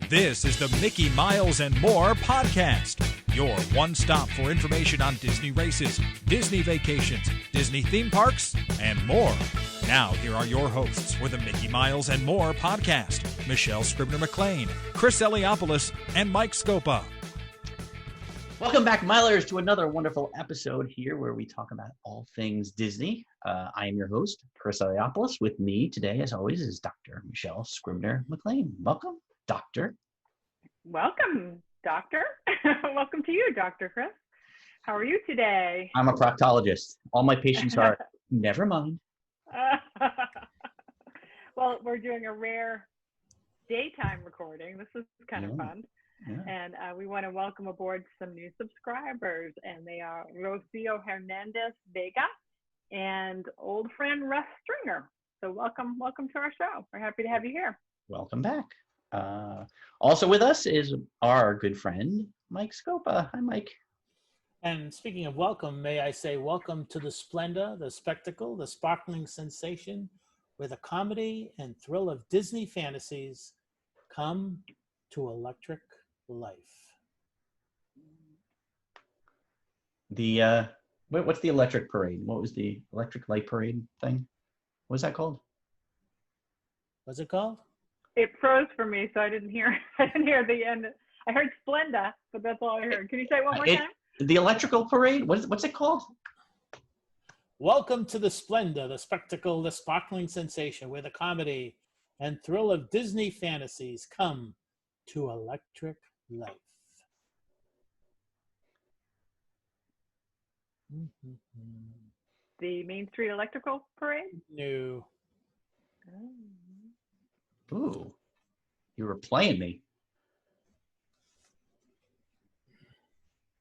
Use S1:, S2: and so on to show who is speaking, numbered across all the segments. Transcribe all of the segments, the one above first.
S1: This is the Mickey Miles and More podcast, your one stop for information on Disney races, Disney vacations, Disney theme parks, and more. Now, here are your hosts for the Mickey Miles and More podcast, Michelle Scribner-McLean, Chris Eliopoulos, and Mike Scopa.
S2: Welcome back, Milers, to another wonderful episode here where we talk about all things Disney. I am your host, Chris Eliopoulos. With me today, as always, is Dr. Michelle Scribner-McLean. Welcome, Doctor.
S3: Welcome, Doctor. Welcome to you, Dr. Chris. How are you today?
S2: I'm a proctologist. All my patients are, never mind.
S3: Well, we're doing a rare daytime recording. This is kind of fun. Yeah. And we want to welcome aboard some new subscribers, and they are Rocio Hernandez Vega and old friend Russ Stringer. So welcome to our show. We're happy to have you here.
S2: Welcome back. Also with us is our good friend Mike Scopa. Hi, Mike.
S4: And speaking of welcome, may I say welcome to the splendor, the spectacle, the sparkling sensation, where the comedy and thrill of Disney fantasies come to electric life.
S2: The what's the electric parade? What was the electric light parade thing? What was that called?
S4: What's it called?
S3: It froze for me, so I didn't hear the end. I heard Splenda, but that's all I heard. Can you say it one more time?
S2: The electrical parade? What's it called?
S4: Welcome to the splendor, the spectacle, the sparkling sensation, where the comedy and thrill of Disney fantasies come to electric life.
S3: The Main Street Electrical Parade?
S4: No.
S2: Ooh, you were playing me.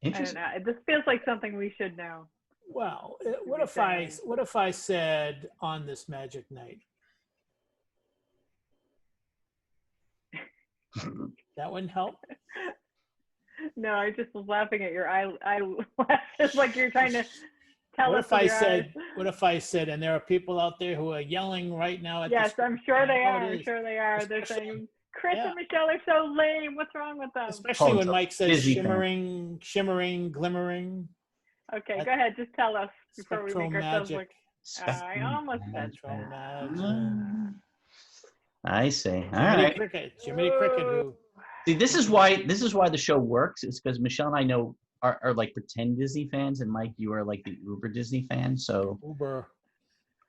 S2: Interesting.
S3: I don't know. This feels like something we should know.
S4: Well, what if I said on this magic night? That wouldn't help.
S3: No, I just was laughing at your eyelashes, like you're trying to tell us.
S4: What if I said, and there are people out there who are yelling right now at
S3: Yes, I'm sure they are. I'm sure they are. They're saying, Chris and Michelle are so lame. What's wrong with them?
S4: Especially when Mike says shimmering, glimmering.
S3: Okay, go ahead. Just tell us before we make ourselves
S4: magic.
S3: look. I almost said that.
S2: I see. All right.
S4: Jiminy Cricket. Who?
S2: See, this is why the show works. It's because Michelle and I know are like pretend Disney fans, and Mike, you are like the Uber Disney fan. So
S4: Uber.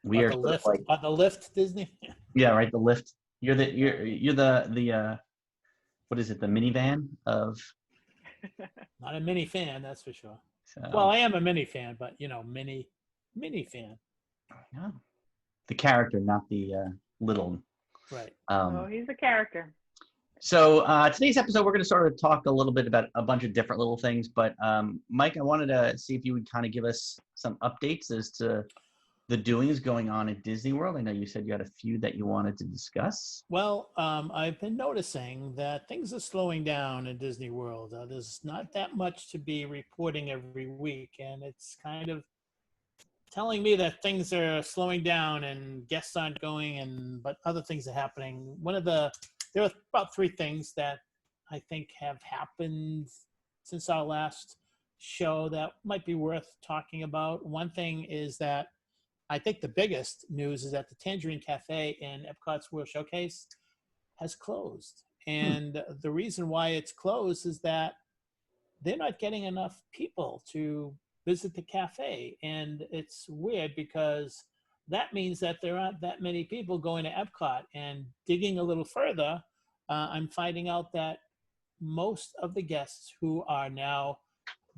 S2: We are
S4: the Lyft Disney.
S2: Yeah, right. The Lyft. You're the what is it? The minivan of.
S4: Not a mini fan, that's for sure.
S2: So,
S4: well, I am a mini fan, but mini fan.
S2: Yeah. The character, not the little.
S4: Right.
S3: He's a character.
S2: So today's episode, we're going to sort of talk a little bit about a bunch of different little things. But Mike, I wanted to see if you would kind of give us some updates as to the doings going on at Disney World. I know you said you had a few that you wanted to discuss.
S4: Well, I've been noticing that things are slowing down in Disney World. There's not that much to be reporting every week, and it's kind of telling me that things are slowing down and guests aren't going, but other things are happening. There are about 3 things that I think have happened since our last show that might be worth talking about. One thing is that I think the biggest news is that the Tangerine Cafe in Epcot's World Showcase has closed. And the reason why it's closed is that they're not getting enough people to visit the cafe. And it's weird because that means that there aren't that many people going to Epcot. And digging a little further, I'm finding out that most of the guests who are now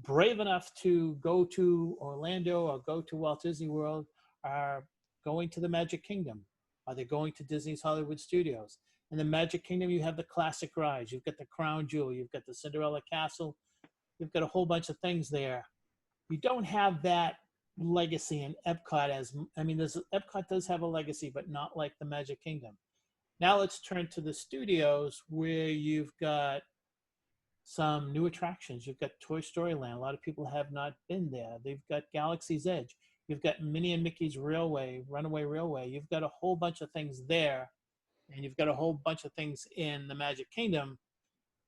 S4: brave enough to go to Orlando or go to Walt Disney World are going to the Magic Kingdom. Are they going to Disney's Hollywood Studios? In the Magic Kingdom, you have the classic rides. You've got the Crown Jewel. You've got the Cinderella Castle. You've got a whole bunch of things there. You don't have that legacy in Epcot Epcot does have a legacy, but not like the Magic Kingdom. Now let's turn to the studios where you've got some new attractions. You've got Toy Story Land. A lot of people have not been there. They've got Galaxy's Edge. You've got Minnie and Mickey's Runaway Railway. You've got a whole bunch of things there, and you've got a whole bunch of things in the Magic Kingdom.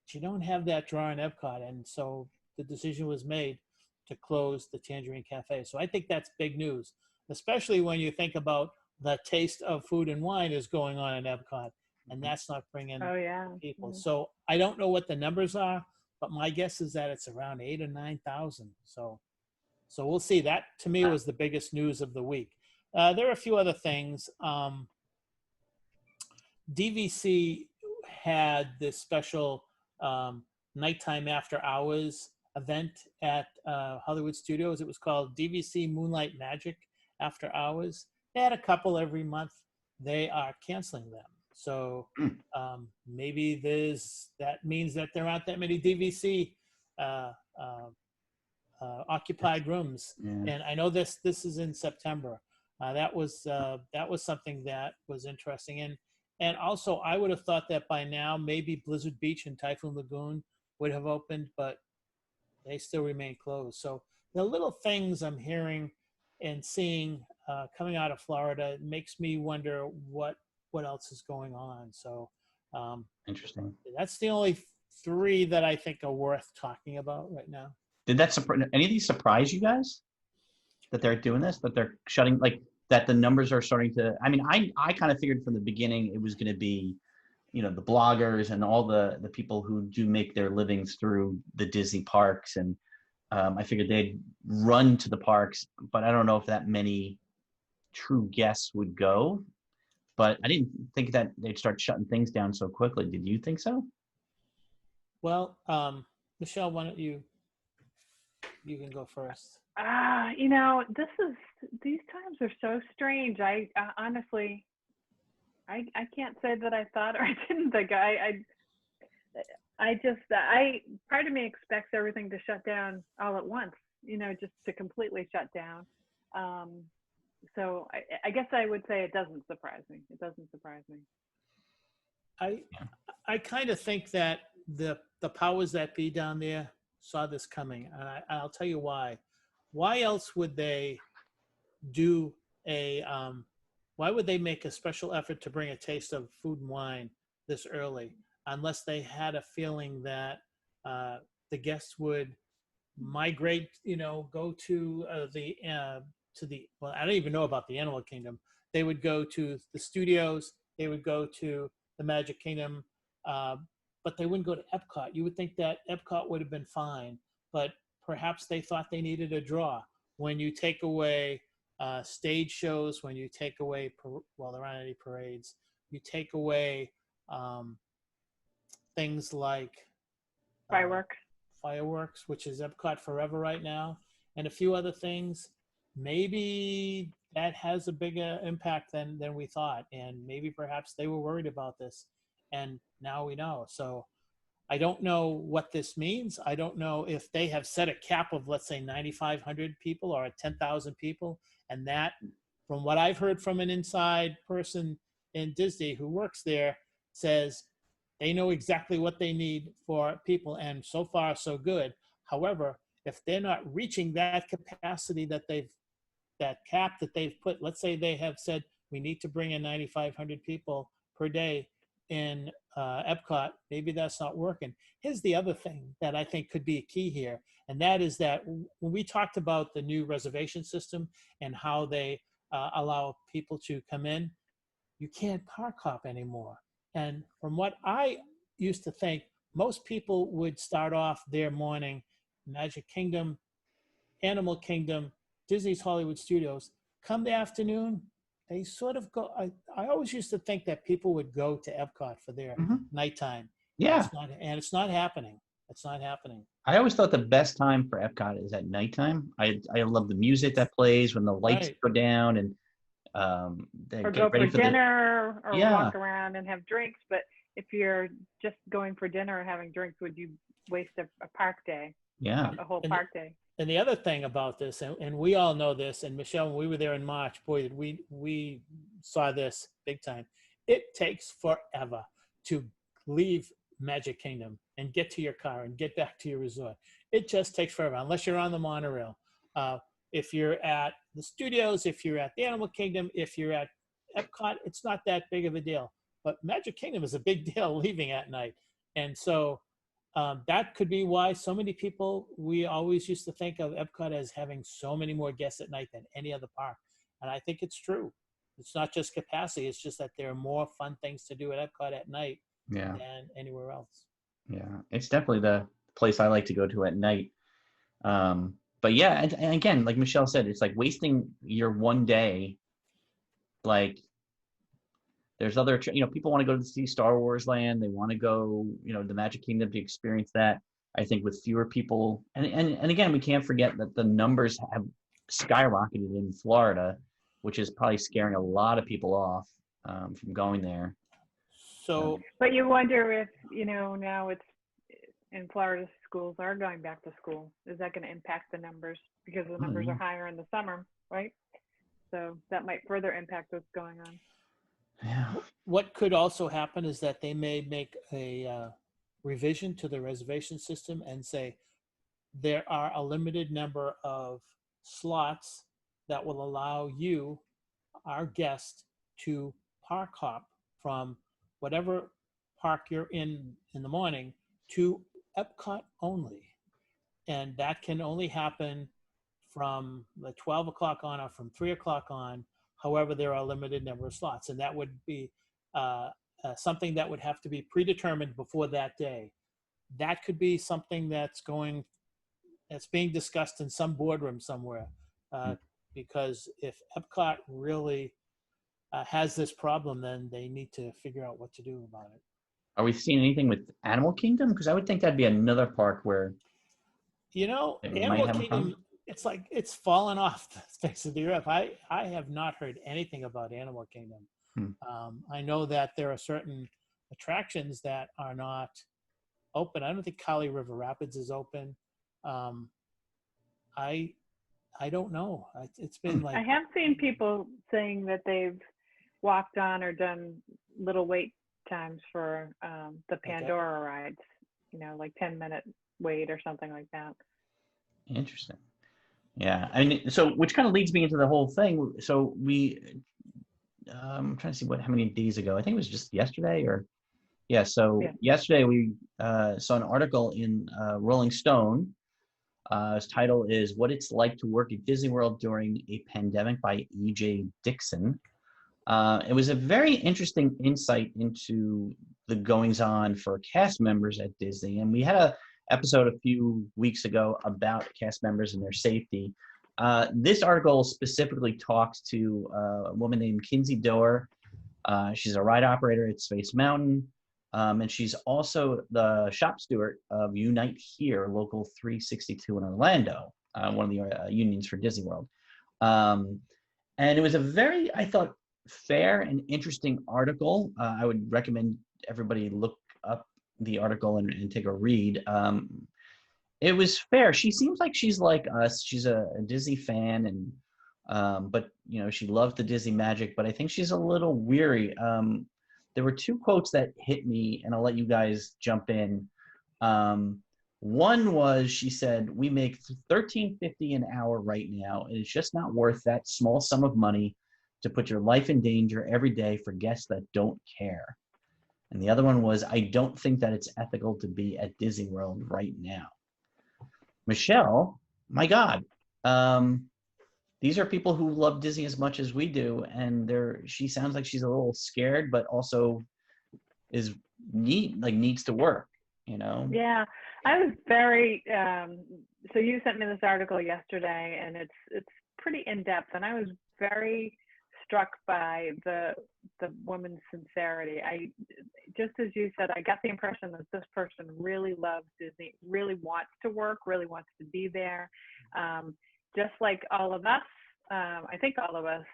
S4: but you don't have that draw in Epcot. And so the decision was made to close the Tangerine Cafe. So I think that's big news, especially when you think about the taste of food and wine is going on in Epcot, and that's not bringing
S3: Oh yeah.
S4: people.
S3: Mhm.
S4: So I don't know what the numbers are, but my guess is that it's around 8,000 or 9,000. So we'll see. That to me was the biggest news of the week. There are a few other things. DVC had this special nighttime after hours event at Hollywood Studios. It was called DVC Moonlight Magic After Hours. They had a couple every month. They are canceling them. So maybe that means that there aren't that many DVC occupied rooms.
S2: Yeah.
S4: And I know this is in September. That was something that was interesting. And also, I would have thought that by now, maybe Blizzard Beach and Typhoon Lagoon would have opened, but they still remain closed. So the little things I'm hearing and seeing coming out of Florida makes me wonder what else is going on. So
S2: Interesting.
S4: that's the only three that I think are worth talking about right now.
S2: Did that any of these surprise you guys that they're doing this? That they're shutting, like, that the numbers are starting to? I mean, I kind of figured from the beginning it was going to be, the bloggers and all the people who do make their livings through the Disney parks, and I figured they'd run to the parks, but I don't know if that many true guests would go. But I didn't think that they'd start shutting things down so quickly. Did you think so?
S4: Well, Michelle, why don't you can go first.
S3: These times are so strange. I honestly, I can't say that I thought or I didn't think. Part of me expects everything to shut down all at once, just to completely shut down. So I guess I would say it doesn't surprise me. It doesn't surprise me.
S4: I kind of think that the powers that be down there saw this coming, and I'll tell you why. Why else would they do why would they make a special effort to bring a taste of food and wine this early, unless they had a feeling that the guests would migrate, go to well, I don't even know about the Animal Kingdom. They would go to the studios, they would go to the Magic Kingdom, but they wouldn't go to Epcot. You would think that Epcot would have been fine, but perhaps they thought they needed a draw. When you take away stage shows, when you take away, well, there aren't any parades, you take away things like fireworks, which is Epcot forever right now, and a few other things, maybe that has a bigger impact than we thought. And maybe perhaps they were worried about this, and now we know. So I don't know what this means. I don't know if they have set a cap of, let's say, 9,500 people or 10,000 people. And that, from what I've heard from an inside person in Disney who works there, says they know exactly what they need for people. And so far, so good. However, if they're not reaching that capacity that cap that they've put, let's say they have said, we need to bring in 9,500 people per day in Epcot, maybe that's not working. Here's the other thing that I think could be a key here, and that is that when we talked about the new reservation system and how they allow people to come in, you can't park hop anymore. And from what I used to think, most people would start off their morning Magic Kingdom, Animal Kingdom, Disney's Hollywood Studios. Come the afternoon, they sort of go. I always used to think that people would go to Epcot for their nighttime.
S2: Yeah.
S4: It's not happening. It's not happening.
S2: I always thought the best time for Epcot is at nighttime. I love the music that plays when the lights go down, and they
S3: or
S2: get
S3: go
S2: ready
S3: for dinner or walk around and have drinks. But if you're just going for dinner or having drinks, would you waste a park day?
S2: Yeah.
S3: A whole park day.
S4: And the other thing about this, and we all know this, and Michelle, when we were there in March, boy, did we saw this big time. It takes forever to leave Magic Kingdom and get to your car and get back to your resort. It just takes forever, unless you're on the monorail. If you're at the studios, if you're at the Animal Kingdom, if you're at Epcot, it's not that big of a deal. But Magic Kingdom is a big deal leaving at night. And so that could be why so many people, we always used to think of Epcot as having so many more guests at night than any other park. And I think it's true. It's not just capacity. It's just that there are more fun things to do at Epcot at night
S2: Yeah.
S4: than anywhere else.
S2: Yeah. It's definitely the place I like to go to at night. But yeah, and again, like Michelle said, it's like wasting your one day. Like there's other, people want to go to see Star Wars Land. They want to go, the Magic Kingdom to experience that. I think with fewer people, and again, we can't forget that the numbers have skyrocketed in Florida, which is probably scaring a lot of people off from going there.
S4: So,
S3: but you wonder if, now it's in Florida, schools are going back to school. Is that going to impact the numbers because the numbers are higher in the summer, right? So that might further impact what's going on.
S2: Yeah.
S4: What could also happen is that they may make a revision to the reservation system and say there are a limited number of slots that will allow you, our guest, to park hop from whatever park you're in the morning to Epcot only. And that can only happen from the 12 o'clock on or from 3 o'clock on. However, there are a limited number of slots. And that would be something that would have to be predetermined before that day. That could be something that's being discussed in some boardroom somewhere. Because if Epcot really has this problem, then they need to figure out what to do about it.
S2: Are we seeing anything with Animal Kingdom? Because I would think that'd be another park where
S4: Animal Kingdom, it's like it's fallen off the face of the earth. I have not heard anything about Animal Kingdom. I know that there are certain attractions that are not open. I don't think Kali River Rapids is open. I don't know. It's been like,
S3: I have seen people saying that they've walked on or done little wait times for the Pandora rides, like 10-minute wait or something like that.
S2: Interesting. Yeah. I mean, so which kind of leads me into the whole thing. So I'm trying to see how many days ago, I think it was just yesterday yesterday we saw an article in Rolling Stone. Its title is "What It's Like to Work at Disney World During a Pandemic" by E.J. Dixon. It was a very interesting insight into the goings-on for cast members at Disney. And we had an episode a few weeks ago about cast members and their safety. This article specifically talks to a woman named Kinsey Doerr. She's a ride operator at Space Mountain. And she's also the shop steward of Unite Here, Local 362 in Orlando, one of the unions for Disney World. And it was a very, I thought, fair and interesting article. I would recommend everybody look up the article and take a read. It was fair. She seems like she's like us. She's a Disney fan, and but she loves the Disney magic. But I think she's a little weary. There were two quotes that hit me, and I'll let you guys jump in. One was, she said, "We make $13.50 an hour right now, and it's just not worth that small sum of money to put your life in danger every day for guests that don't care." And the other one was, "I don't think that it's ethical to be at Disney World right now." Michelle, my God, these are people who love Disney as much as we do, and she sounds like she's a little scared, but also needs to work,
S3: Yeah, I was very. So you sent me this article yesterday, and it's pretty in depth, and I was very struck by the woman's sincerity. Just as you said, I got the impression that this person really loves Disney, really wants to work, really wants to be there. Just like all of us, I think all of us,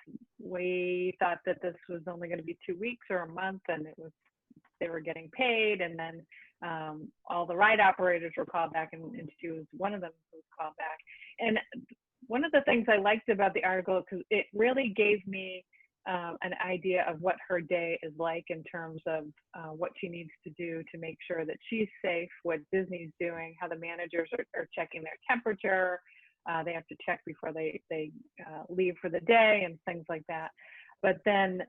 S3: we thought that this was only going to be 2 weeks or a month, and they were getting paid, and then all the ride operators were called back, and she was one of them who was called back. And one of the things I liked about the article, because it really gave me an idea of what her day is like in terms of what she needs to do to make sure that she's safe, what Disney's doing, how the managers are checking their temperature. They have to check before they leave for the day and things like that. But then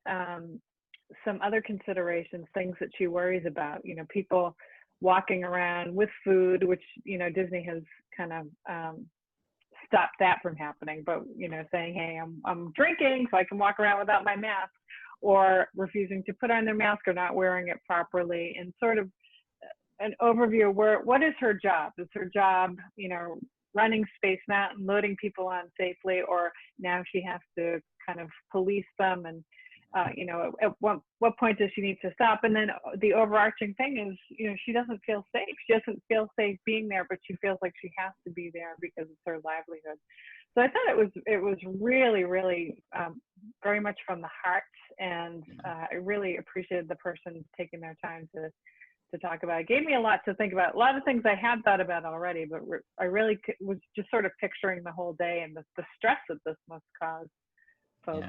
S3: some other considerations, things that she worries about, people walking around with food, which, Disney has kind of stopped that from happening. But, saying, hey, I'm drinking so I can walk around without my mask, or refusing to put on their mask or not wearing it properly, and sort of an overview of what is her job? Is her job, running Space Mountain, loading people on safely, or now she has to kind of police them, and at what point does she need to stop? And then the overarching thing is, she doesn't feel safe. She doesn't feel safe being there, but she feels like she has to be there because it's her livelihood. So I thought it was really, really very much from the heart, and I really appreciated the person taking their time to talk about. It gave me a lot to think about. A lot of things I had thought about already, but I really was just sort of picturing the whole day and the stress that this must cause folks.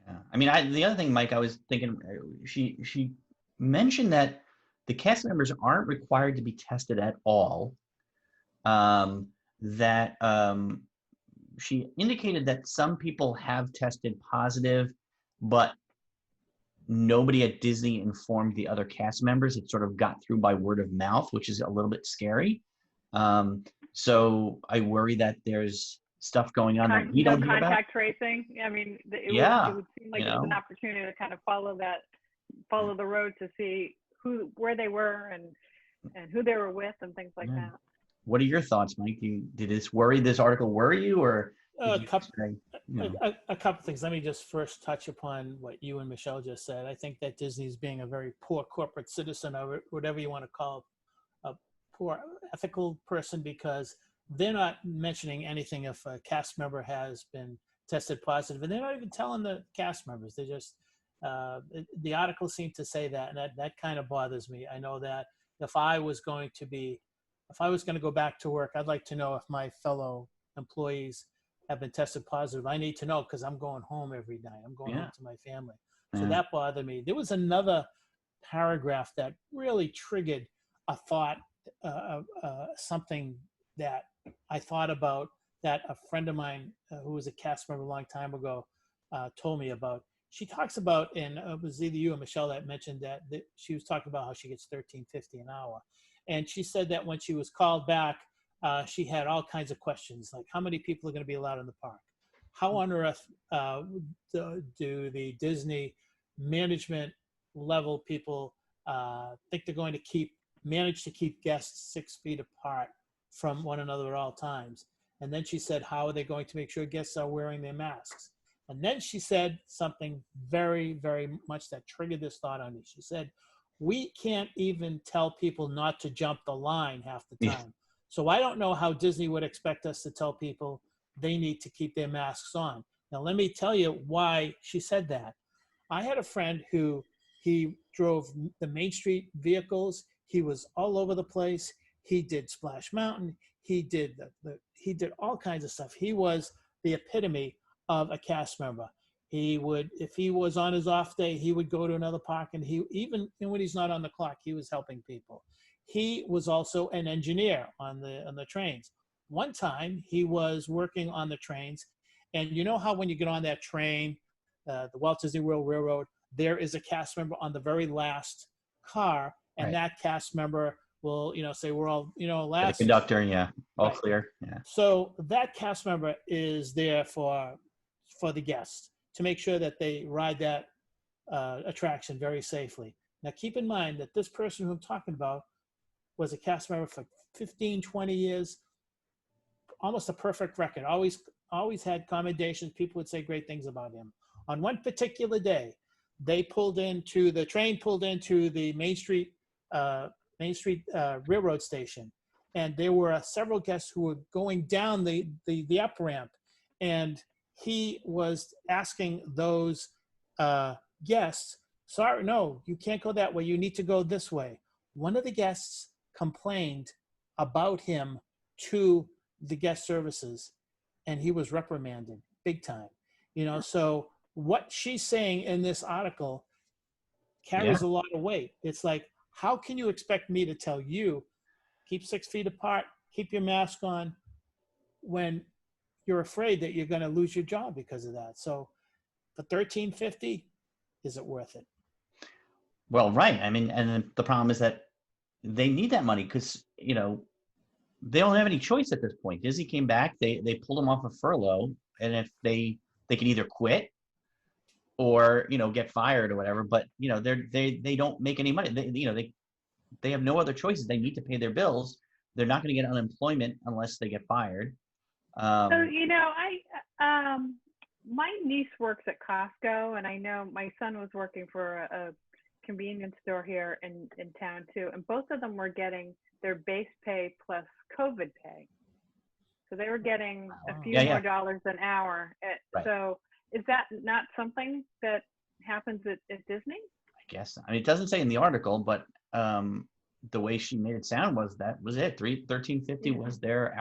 S2: Yeah. I mean, the other thing, Mike, I was thinking, she mentioned that the cast members aren't required to be tested at all. She indicated that some people have tested positive, but nobody at Disney informed the other cast members. It sort of got through by word of mouth, which is a little bit scary. So I worry that there's stuff going on that we don't hear about.
S3: Contact tracing. I mean, it would seem like it was an opportunity to kind of follow the road to see where they were and who they were with and things like that.
S2: What are your thoughts, Mike? Did this article worry you, or
S4: a couple things. Let me just first touch upon what you and Michelle just said. I think that Disney's being a very poor corporate citizen, or whatever you want to call a poor ethical person, because they're not mentioning anything if a cast member has been tested positive, and they're not even telling the cast members. They just the article seemed to say that, and that kind of bothers me. I know that if I was going to go back to work, I'd like to know if my fellow employees have been tested positive. I need to know, because I'm going home every night. I'm going home to my family. So that bothered me. There was another paragraph that really triggered a thought, something that I thought about, that a friend of mine who was a cast member a long time ago told me about. She talks about, and it was either you or Michelle that mentioned that she was talking about how she gets $13.50 an hour. And she said that when she was called back, she had all kinds of questions, like how many people are going to be allowed in the park? How on earth do the Disney management level people think they're going to manage to keep guests 6 feet apart from one another at all times? And then she said, how are they going to make sure guests are wearing their masks? And then she said something very, very much that triggered this thought on me. She said, we can't even tell people not to jump the line half the time. So I don't know how Disney would expect us to tell people they need to keep their masks on. Now, let me tell you why she said that. I had a friend who he drove the Main Street vehicles. He was all over the place. He did Splash Mountain. He did he did all kinds of stuff. He was the epitome of a cast member. He would, if he was on his off day, he would go to another park, and even when he's not on the clock, he was helping people. He was also an engineer on the trains. One time he was working on the trains, and you know how when you get on that train, the Walt Disney World Railroad, there is a cast member on the very last car, and that cast member will, say we're all, last.
S2: The conductor, all clear. Yeah.
S4: So that cast member is there for the guests to make sure that they ride that attraction very safely. Now, keep in mind that this person who I'm talking about was a cast member for 15, 20 years, almost a perfect record, always had commendations. People would say great things about him. On one particular day, the train pulled into the Main Street Railroad station, and there were several guests who were going down the up ramp, and he was asking those guests, sorry, no, you can't go that way. You need to go this way. One of the guests complained about him to the guest services, and he was reprimanded big time. So what she's saying in this article carries a lot of weight. It's like, how can you expect me to tell you, keep 6 feet apart, keep your mask on, when you're afraid that you're going to lose your job because of that? So for $13.50, is it worth it?
S2: Well, right. I mean, and the problem is that they need that money because, they don't have any choice at this point. Disney came back, they pulled them off a furlough, and if they can either quit or, get fired or whatever, but, they don't make any money. They have no other choices. They need to pay their bills. They're not going to get unemployment unless they get fired.
S3: So, my niece works at Costco, and I know my son was working for a convenience store here in town too, and both of them were getting their base pay plus COVID pay. So they were getting a few more dollars an hour.
S2: Right.
S3: So is that not something that happens at Disney?
S2: I guess. I mean, it doesn't say in the article, but the way she made it sound was that was it. $13.50 was her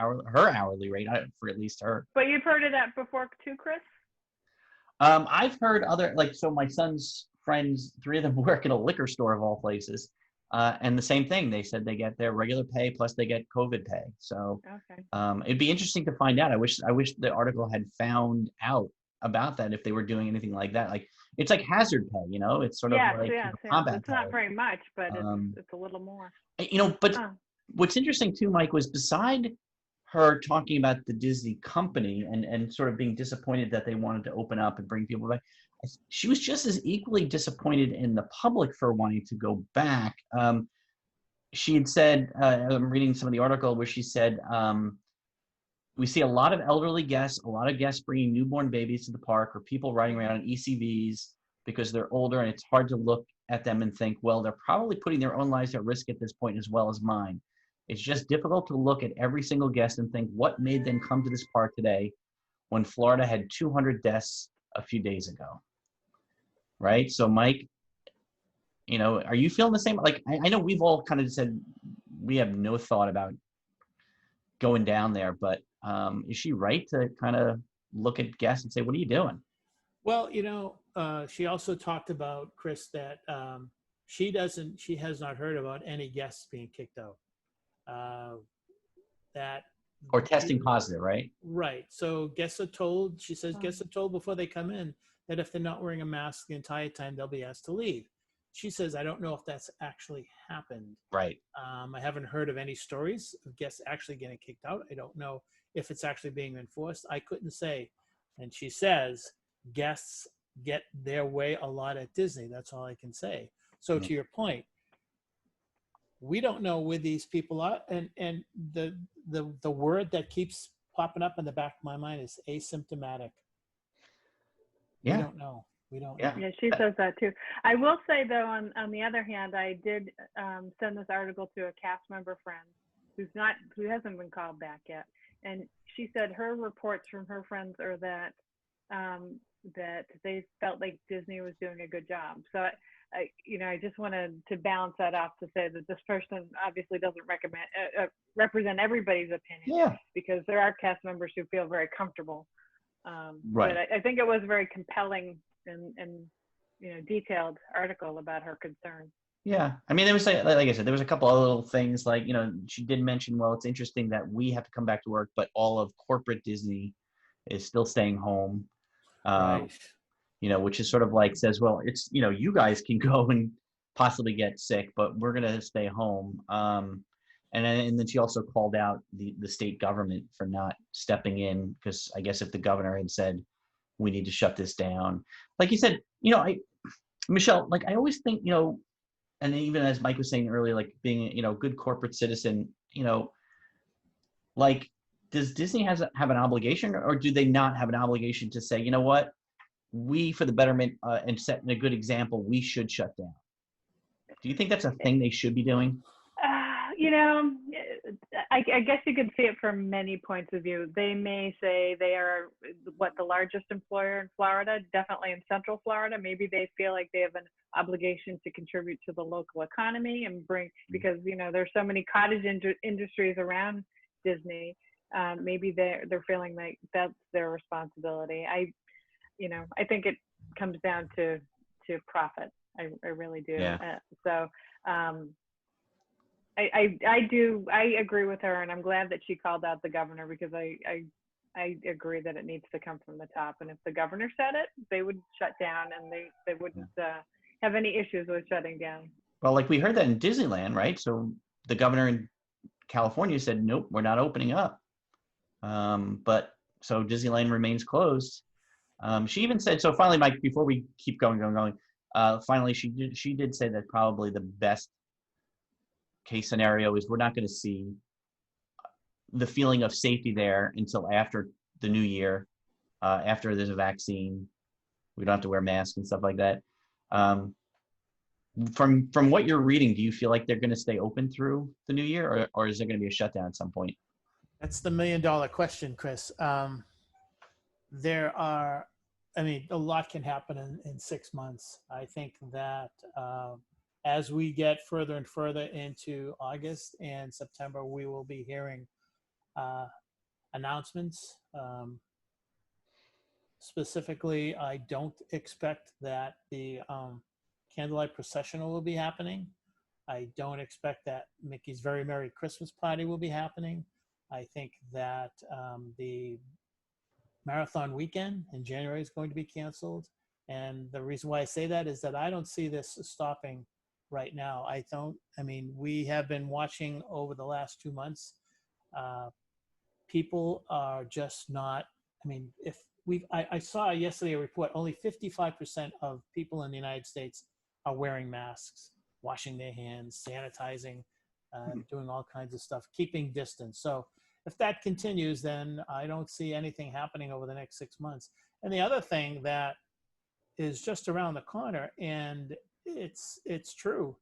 S2: hourly rate for at least her.
S3: But you've heard of that before too, Chris?
S2: I've heard other, so my son's friends, 3 of them work in a liquor store of all places. And the same thing, they said they get their regular pay plus they get COVID pay. So it'd be interesting to find out. I wish the article had found out about that if they were doing anything like that. Like it's like hazard pay, it's sort of like combat
S3: it's not very much, but it's a little more.
S2: But what's interesting too, Mike, was beside her talking about the Disney company and sort of being disappointed that they wanted to open up and bring people back, she was just as equally disappointed in the public for wanting to go back. She had said, I'm reading some of the article where she said, we see a lot of elderly guests, a lot of guests bringing newborn babies to the park, or people riding around on ECVs because they're older, and it's hard to look at them and think, well, they're probably putting their own lives at risk at this point as well as mine. It's just difficult to look at every single guest and think what made them come to this park today when Florida had 200 deaths a few days ago. Right? So Mike, are you feeling the same? Like, I know we've all kind of said we have no thought about going down there, but is she right to kind of look at guests and say, what are you doing?
S4: Well, she also talked about, Chris, that she has not heard about any guests being kicked out.
S2: Or testing positive, right?
S4: Right. So guests are told, she says, guests are told before they come in that if they're not wearing a mask the entire time, they'll be asked to leave. She says, I don't know if that's actually happened.
S2: Right.
S4: I haven't heard of any stories of guests actually getting kicked out. I don't know if it's actually being enforced. I couldn't say. And she says, guests get their way a lot at Disney. That's all I can say. So to your point, we don't know where these people are. And the word that keeps popping up in the back of my mind is asymptomatic.
S2: Yeah.
S4: We don't know.
S3: Yeah, she says that too. I will say though, on the other hand, I did send this article to a cast member friend who hasn't been called back yet, and she said her reports from her friends are that that they felt like Disney was doing a good job. So I just wanted to balance that off to say that this person obviously doesn't represent everybody's opinion, because there are cast members who feel very comfortable. Right. But I think it was a very compelling and detailed article about her concern.
S2: Yeah, I mean, there was like I said, there was a couple of little things like she did mention, well, it's interesting that we have to come back to work, but all of corporate Disney is still staying home.
S4: Right.
S2: Which is sort of like says, well, it's you guys can go and possibly get sick, but we're gonna stay home. And then she also called out the state government for not stepping in, because I guess if the governor had said we need to shut this down, like you said, Michelle, like I always think, and even as Mike was saying earlier, like being a good corporate citizen, like does Disney have an obligation, or do they not have an obligation to say, you know what, we, for the betterment and setting a good example, we should shut down? Do you think that's a thing they should be doing?
S3: I guess you could see it from many points of view. They may say they are the largest employer in Florida, definitely in Central Florida. Maybe they feel like they have an obligation to contribute to the local economy and because there's so many cottage industries around Disney. Maybe they're feeling like that's their responsibility. I think it comes down to profit. I really do.
S2: Yeah.
S3: I agree with her, and I'm glad that she called out the governor, because I agree that it needs to come from the top. And if the governor said it, they would shut down, and they wouldn't have any issues with shutting down.
S2: Well, like we heard that in Disneyland, right? So the governor in California said, nope, we're not opening up. But so Disneyland remains closed. She even said, so finally, Mike, before we keep going, finally she did say that probably the best case scenario is we're not going to see the feeling of safety there until after the new year, after there's a vaccine. We don't have to wear masks and stuff like that. From what you're reading, do you feel like they're going to stay open through the new year, or is there going to be a shutdown at some point?
S4: That's the $1 million question, Chris. There are, I mean, a lot can happen in 6 months. I think that as we get further and further into August and September, we will be hearing announcements. Specifically, I don't expect that the candlelight processional will be happening. I don't expect that Mickey's Very Merry Christmas Party will be happening. I think that the marathon weekend in January is going to be canceled. And the reason why I say that is that I don't see this stopping right now. I mean, we have been watching over the last 2 months. People are just not, I mean, I saw yesterday a report, only 55% of people in the United States are wearing masks, washing their hands, sanitizing, doing all kinds of stuff, keeping distance. So if that continues, then I don't see anything happening over the next 6 months. And the other thing that is just around the corner, and it's true,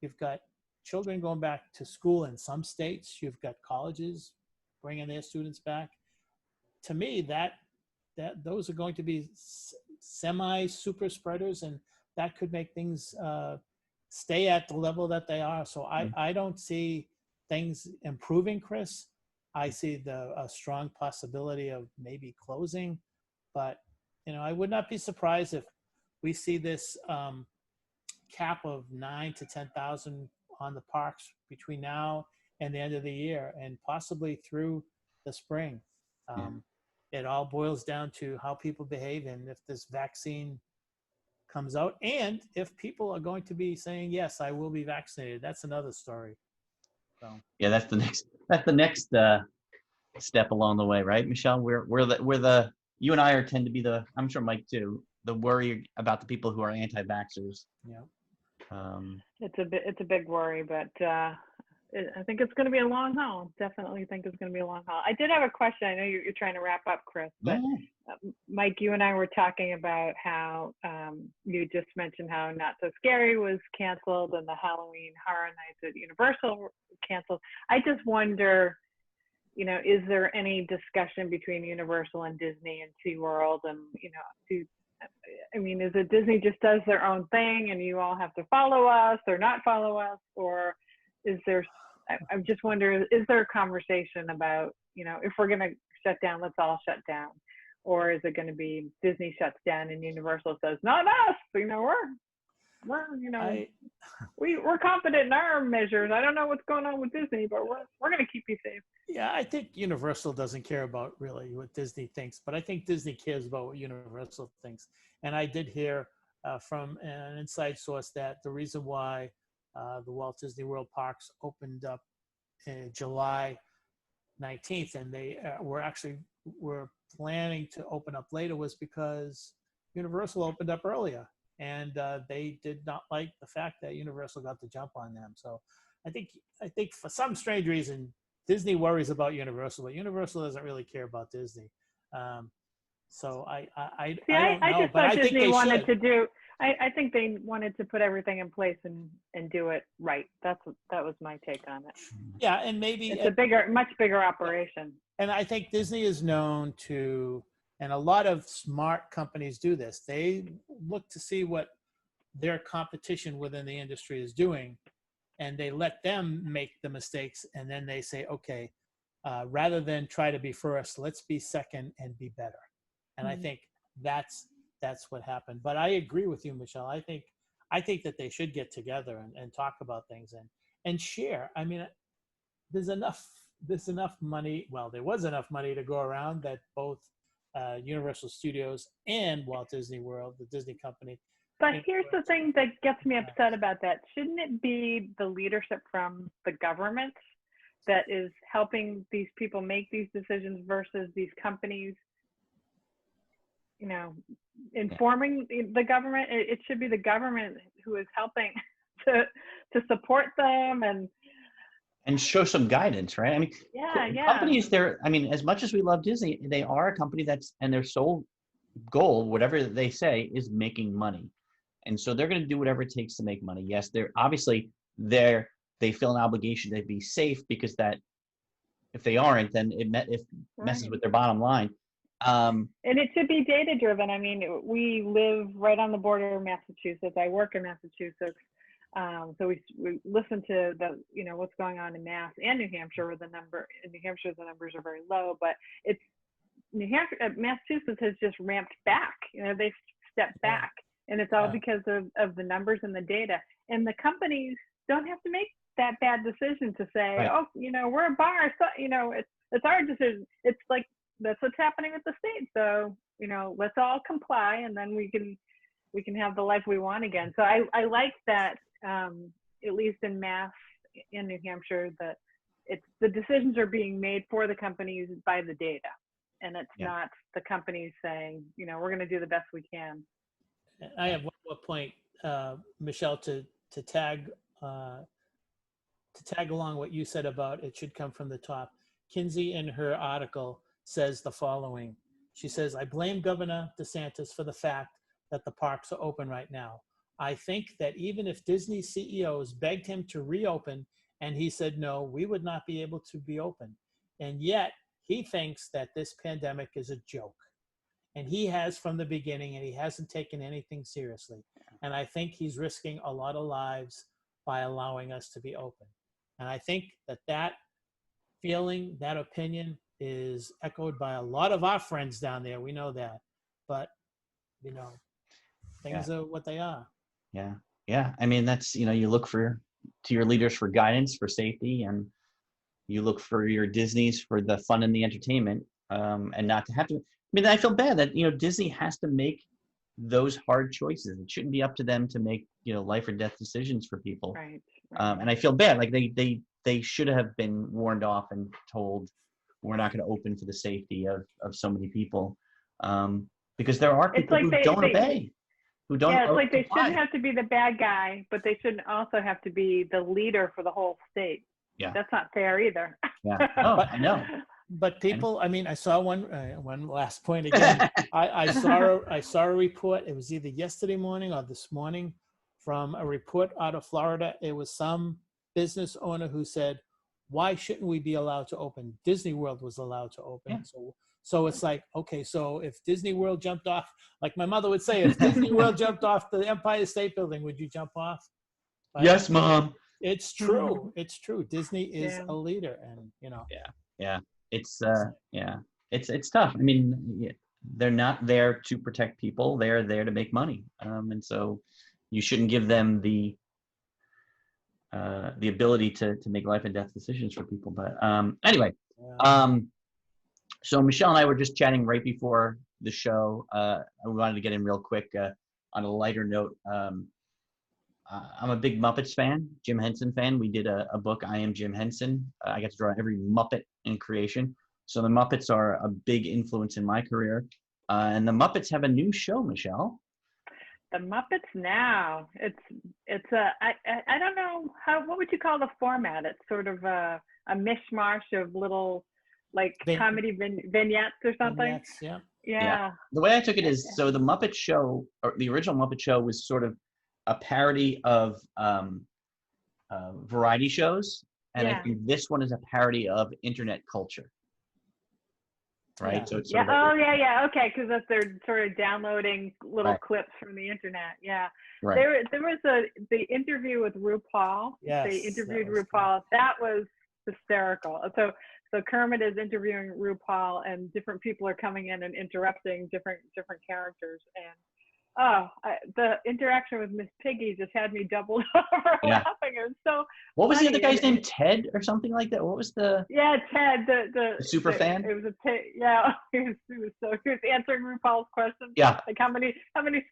S4: you've got children going back to school in some states, you've got colleges bringing their students back. To me, that those are going to be semi super spreaders, and that could make things stay at the level that they are. So I don't see things improving, Chris. I see a strong possibility of maybe closing, but I would not be surprised if we see this cap of 9,000 to 10,000 on the parks between now and the end of the year, and possibly through the spring. It all boils down to how people behave, and if this vaccine comes out, and if people are going to be saying, yes, I will be vaccinated. That's another story. So
S2: yeah, that's the next step along the way, right, Michelle? You and I tend to be I'm sure Mike too, the worry about the people who are anti-vaxxers.
S4: Yeah.
S3: It's a big worry, but I think it's going to be a long haul. Definitely think it's going to be a long haul. I did have a question. I know you're trying to wrap up, Chris, but Mike, you and I were talking about how you just mentioned how Not So Scary was canceled and the Halloween Horror Nights at Universal canceled. I just wonder, is there any discussion between Universal and Disney and SeaWorld, and is it Disney just does their own thing and you all have to follow us or not follow us, or is there? I just wonder, is there a conversation about, if we're going to shut down, let's all shut down, or is it going to be Disney shuts down and Universal says, not us, we're confident in our measures. I don't know what's going on with Disney, but we're going to keep you safe.
S4: Yeah, I think Universal doesn't care about really what Disney thinks, but I think Disney cares about what Universal thinks. And I did hear from an inside source that the reason why the Walt Disney World parks opened up July 19th, and they were planning to open up later, was because Universal opened up earlier, and they did not like the fact that Universal got the jump on them. So I think for some strange reason, Disney worries about Universal, but Universal doesn't really care about Disney. So I don't know,
S3: just
S4: but
S3: thought
S4: I think
S3: Disney
S4: they
S3: wanted
S4: should.
S3: to do. I think they wanted to put everything in place and do it right. That was my take on it.
S4: Yeah, and maybe
S3: it's a much bigger operation.
S4: And I think Disney is known to, and a lot of smart companies do this. They look to see what their competition within the industry is doing, and they let them make the mistakes, and then they say, okay, rather than try to be first, let's be second and be better. And I think that's what happened. But I agree with you, Michelle. I think that they should get together and talk about things and share. I mean, there's enough money. Well, there was enough money to go around that both Universal Studios and Walt Disney World, the Disney company,
S3: But here's the thing that gets me upset about that. Shouldn't it be the leadership from the government that is helping these people make these decisions versus these companies, informing the government? It should be the government who is helping to support them
S2: and show some guidance, right? I mean, companies, as much as we love Disney, they are a company and their sole goal, whatever they say, is making money. And so they're going to do whatever it takes to make money. Yes, they feel an obligation to be safe, because that, if they aren't, then it messes with their bottom line.
S3: And it should be data driven. I mean, we live right on the border of Massachusetts. I work in Massachusetts. So we listen to what's going on in Mass and New Hampshire, where in New Hampshire the numbers are very low, but it's Massachusetts has just ramped back. They've stepped back, and it's all because of the numbers and the data. And the companies don't have to make that bad decision to say, we're a bar, so it's our decision. It's like that's what's happening with the state. So let's all comply, and then we can have the life we want again. So I like that. At least in Mass, in New Hampshire, that the decisions are being made for the companies by the data, and it's not the companies saying, we're going to do the best we can.
S4: I have one more point, Michelle, to tag along what you said about it should come from the top. Kinsey, in her article, says the following. She says, "I blame Governor DeSantis for the fact that the parks are open right now. I think that even if Disney CEOs begged him to reopen and he said no, we would not be able to be open. And yet he thinks that this pandemic is a joke. And he has from the beginning, and he hasn't taken anything seriously. And I think he's risking a lot of lives by allowing us to be open." And I think that feeling, that opinion is echoed by a lot of our friends down there. We know that. But, things are what they are.
S2: Yeah. I mean, that's, you look to your leaders for guidance, for safety, and you look for your Disneys for the fun and the entertainment, and not to have to. I mean, I feel bad that, Disney has to make those hard choices. It shouldn't be up to them to make, life or death decisions for people.
S3: Right.
S2: And I feel bad. Like they should have been warned off and told, we're not going to open for the safety of so many people. Because there are people who don't obey. Who don't
S3: it's like they shouldn't have to be the bad guy, but they shouldn't also have to be the leader for the whole state.
S2: Yeah.
S3: That's not fair either.
S2: Yeah. Oh, I know.
S4: But people, I saw one last point again. I saw a report. It was either yesterday morning or this morning, from a report out of Florida. It was some business owner who said, "Why shouldn't we be allowed to open? Disney World was allowed to open." Yeah. So it's like, okay, so if Disney World jumped off, like my mother would say, if Disney World jumped off the Empire State Building, would you jump off? But
S2: yes, Mom.
S4: It's true. It's true. Disney is a leader, and
S2: Yeah. It's it's tough. I mean, they're not there to protect people. They're there to make money. And so you shouldn't give them the ability to make life and death decisions for people. But anyway, so Michelle and I were just chatting right before the show. We wanted to get in real quick on a lighter note. I'm a big Muppets fan, Jim Henson fan. We did a book, I Am Jim Henson. I got to draw every Muppet in creation. So the Muppets are a big influence in my career. And the Muppets have a new show, Michelle.
S3: The Muppets now. It's I don't know what would you call the format? It's sort of a mishmash of little comedy vignettes or something.
S4: Vignettes,
S3: yeah.
S2: The way I took it is, so the Muppet Show, or the original Muppet Show, was sort of a parody of variety shows, and I think this one is a parody of internet culture. Right.
S3: Yeah.
S2: So it's
S3: okay, because they're sort of downloading little clips from the internet. Yeah.
S2: Right.
S3: There was the interview with RuPaul.
S4: Yes,
S3: they interviewed RuPaul. That was hysterical. So Kermit is interviewing RuPaul, and different people are coming in and interrupting different characters, The interaction with Miss Piggy just had me doubled over laughing. It was so
S2: What was
S3: funny.
S2: the other guy's name? Ted or something like that? What was the?
S3: Yeah, Ted,
S2: the super fan.
S3: It was he was answering RuPaul's questions.
S2: Yeah.
S3: Like how many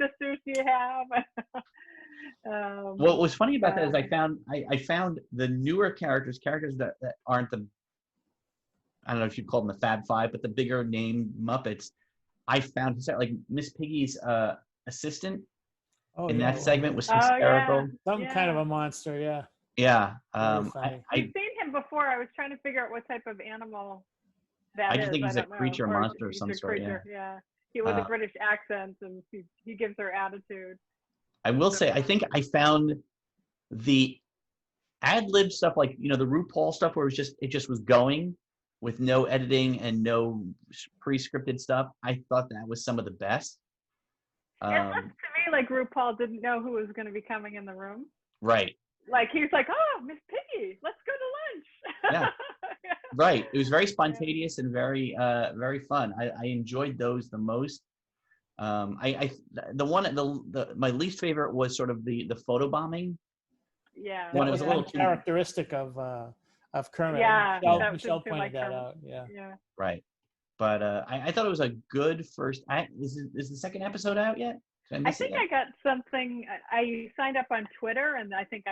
S3: sisters do you have?
S2: What was funny about that is I found the newer characters that aren't the, I don't know if you'd call them the Fab Five, but the bigger name Muppets. I found like Miss Piggy's assistant in that segment was hysterical.
S4: Some kind of a monster, yeah.
S2: Yeah.
S3: I've seen him before. I was trying to figure out what type of animal that is.
S2: I just think he's a creature, monster of some sort.
S3: Yeah. He with a British accent, and he gives her attitude.
S2: I will say, I think I found the ad-lib stuff, like, the RuPaul stuff where it just was going with no editing and no pre-scripted stuff. I thought that was some of the best.
S3: It looks to me like RuPaul didn't know who was going to be coming in the room.
S2: Right.
S3: Like he was like, "Oh, Miss Piggy, let's go to lunch."
S2: Yeah. Right. It was very spontaneous and very, very fun. I enjoyed those the most. My least favorite was sort of the photo bombing.
S3: Yeah.
S4: That was a little characteristic of Kermit.
S3: Yeah.
S4: Michelle pointed that out. Yeah.
S3: Yeah.
S2: Right. But I thought it was a good first. Is the second episode out yet?
S3: I think I got something. I signed up on Twitter, and I think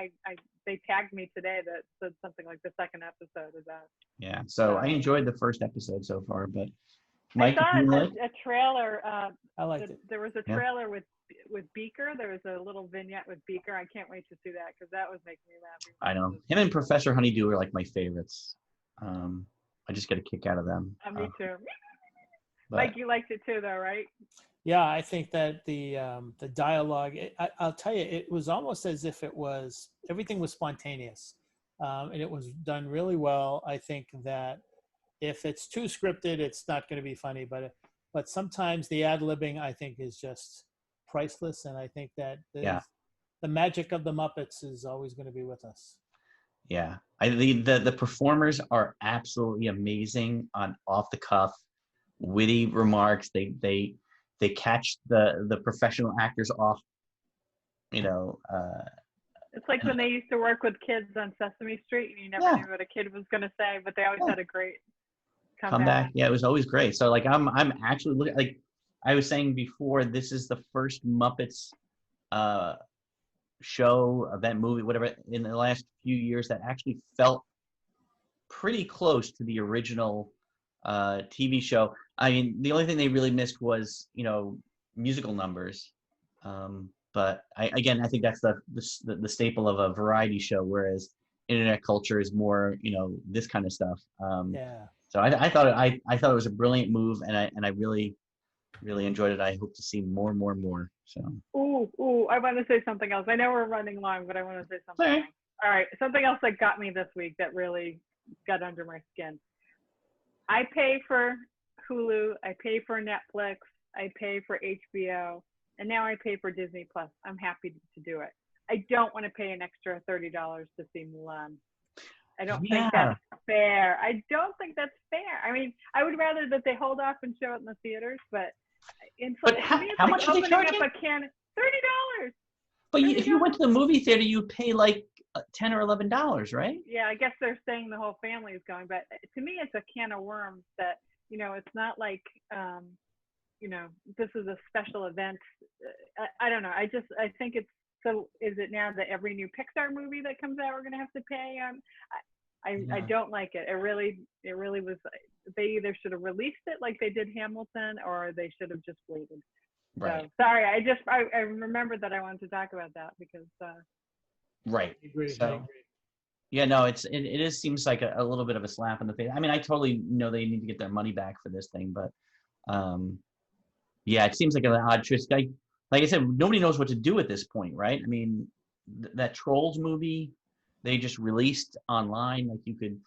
S3: they tagged me today that said something like the second episode is out.
S2: Yeah. So I enjoyed the first episode so far, but Mike,
S3: I saw a trailer.
S4: I liked it.
S3: There was a trailer with Beaker. There was a little vignette with Beaker. I can't wait to see that because that was making me laugh.
S2: I know him and Professor Honeydew are like my favorites. I just get a kick out of them.
S3: Me too. Mike, you liked it too, though, right?
S4: Yeah, I think that the dialogue. I'll tell you, it was almost as if everything was spontaneous, and it was done really well. I think that if it's too scripted, it's not going to be funny. But sometimes the ad-libbing, I think, is just priceless, and I think that the magic of the Muppets is always going to be with us.
S2: Yeah, the performers are absolutely amazing on off the cuff, witty remarks. They catch the professional actors off.
S3: It's like when they used to work with kids on Sesame Street, and you never knew what a kid was going to say, but they always had a great comeback. Yeah,
S2: it was always great. So like I'm actually looking, like I was saying before, this is the first Muppets show, event, movie, whatever, in the last few years that actually felt pretty close to the original TV show. I mean, the only thing they really missed was musical numbers, but I think that's the staple of a variety show, whereas internet culture is more this kind of stuff. So I thought it was a brilliant move, and I really enjoyed it. I hope to see more. So.
S3: Ooh! I want to say something else. I know we're running long, but I want to say something else. All right, something else that got me this week that really got under my skin. I pay for Hulu, I pay for Netflix, I pay for HBO, and now I pay for Disney Plus. I'm happy to do it. I don't want to pay an extra $30 to see Mulan. I don't think that's fair. I don't think that's fair. I mean, I would rather that they hold off and show it in the theaters, but
S2: how much are they charging?
S3: $30.
S2: But if you went to the movie theater, you pay like $10 or $11, right?
S3: Yeah, I guess they're saying the whole family is going, but to me, it's a can of worms that it's not like this is a special event. I don't know. I think it's so. Is it now that every new Pixar movie that comes out we're gonna have to pay? I don't like it. It really was. They either should have released it like they did Hamilton, or they should have just waited.
S2: Right.
S3: So, sorry, I remembered that I wanted to talk about that because.
S2: Right.
S4: I agree.
S2: So, yeah, no, it seems like a little bit of a slap in the face. I mean, I totally know they need to get their money back for this thing, but it seems like an odd choice. Like I said, nobody knows what to do at this point, right? I mean, that Trolls movie they just released online, like you could,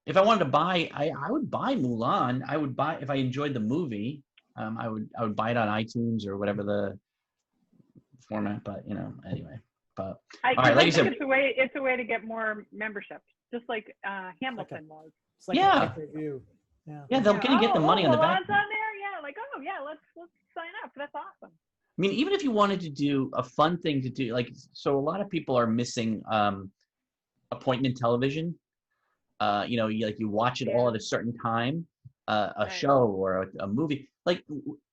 S2: if I wanted to buy, I would buy Mulan. I would buy if I enjoyed the movie. I would buy it on iTunes or whatever the format, but anyway. But
S3: all right, like you said, it's a way to get more memberships, just like Hamilton was.
S4: It's like a pay-per-view.
S2: Yeah, they're going to get the money on the back.
S3: Mulan's on there? Yeah, like, oh, yeah, let's sign up. That's awesome.
S2: I mean, even if you wanted to do a fun thing to do, like, so a lot of people are missing appointment television. You watch it all at a certain time, a show or a movie. Like,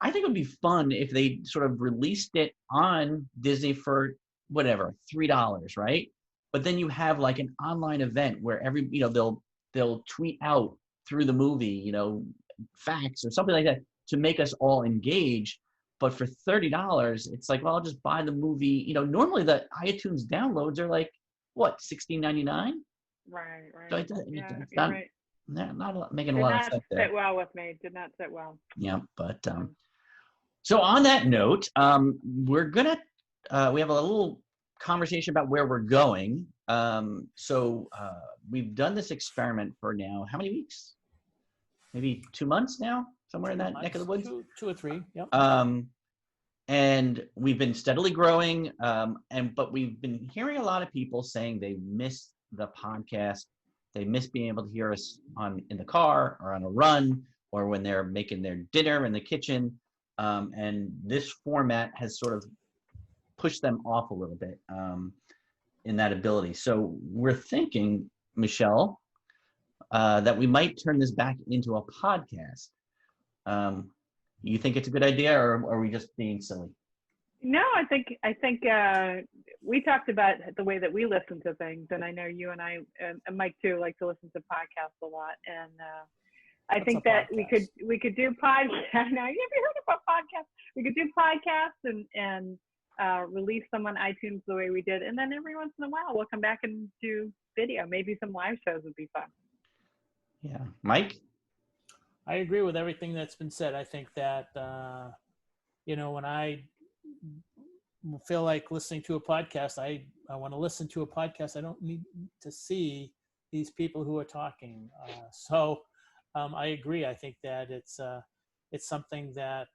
S2: I think it would be fun if they sort of released it on Disney for whatever, $3, right? But then you have like an online event where they'll tweet out through the movie, facts or something like that to make us all engage. But for $30, it's like, well, I'll just buy the movie. Normally the iTunes downloads are like, what, $16.99?
S3: Right.
S2: So it's not,
S3: right.
S2: not making a lot of sense there.
S3: Did not sit well with me. Did not sit well.
S2: Yeah, but so on that note, we're gonna we have a little conversation about where we're going. So we've done this experiment for now how many weeks? Maybe 2 months now, somewhere in that neck of the woods.
S4: 2 or 3. Yep.
S2: And we've been steadily growing, but we've been hearing a lot of people saying they miss the podcast. They miss being able to hear us in the car or on a run or when they're making their dinner in the kitchen. And this format has sort of pushed them off a little bit in that ability. So we're thinking, Michelle, that we might turn this back into a podcast. You think it's a good idea, or are we just being silly?
S3: No, I think we talked about the way that we listen to things, and I know you and I and Mike too like to listen to podcasts a lot. And I think that we could do podcasts. Now, have you heard about podcasts? We could do podcasts and release them on iTunes the way we did, and then every once in a while we'll come back and do video. Maybe some live shows would be fun.
S2: Yeah, Mike.
S4: I agree with everything that's been said. I think that when I feel like listening to a podcast, I want to listen to a podcast. I don't need to see these people who are talking. So I agree. I think that it's something that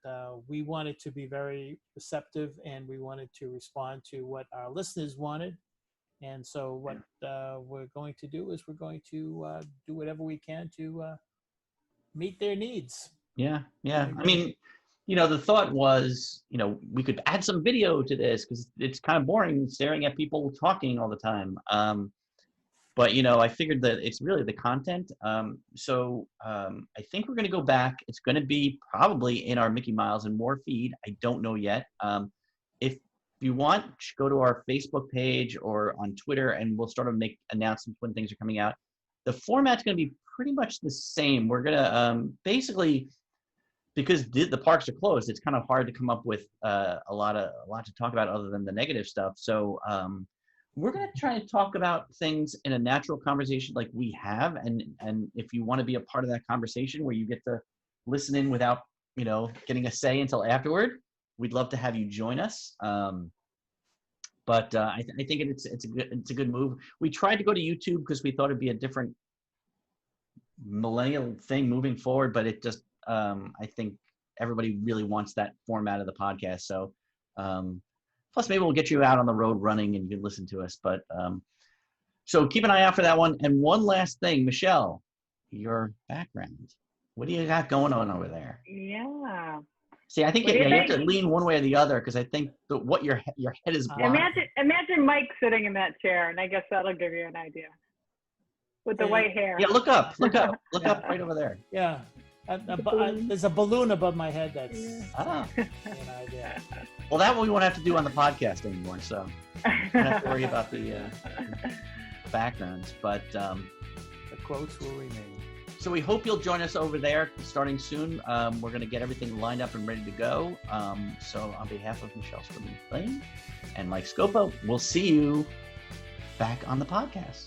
S4: we wanted to be very receptive, and we wanted to respond to what our listeners wanted. And so what we're going to do is we're going to do whatever we can to meet their needs.
S2: Yeah. I mean, the thought was, we could add some video to this because it's kind of boring staring at people talking all the time. But, I figured that it's really the content. So I think we're going to go back. It's going to be probably in our Mickey Miles and More feed. I don't know yet. If you want, go to our Facebook page or on Twitter, and we'll start to make announcements when things are coming out. The format's going to be pretty much the same. We're going to basically, because the parks are closed, it's kind of hard to come up with a lot to talk about other than the negative stuff. So we're going to try to talk about things in a natural conversation like we have. And if you want to be a part of that conversation where you get to listen in without, getting a say until afterward, we'd love to have you join us. But I think it's a good move. We tried to go to YouTube because we thought it'd be a different millennial thing moving forward, but it just I think everybody really wants that format of the podcast. So plus maybe we'll get you out on the road running and you can listen to us. But so keep an eye out for that one. And one last thing, Michelle, your background. What do you got going on over there?
S3: Yeah.
S2: See, I think you have to lean one way or the other because I think what your head is blind.
S3: Imagine Mike sitting in that chair, and I guess that'll give you an idea. With the white hair.
S2: Yeah, look up right over there.
S4: Yeah. There's a balloon above my head that's
S2: an
S4: idea.
S2: Well, that we won't have to do on the podcast anymore, so we don't have to worry about the backgrounds. But
S4: the quotes will remain.
S2: So we hope you'll join us over there starting soon. We're going to get everything lined up and ready to go. So on behalf of Michelle Scribbling and Mike Scopo, we'll see you back on the podcast.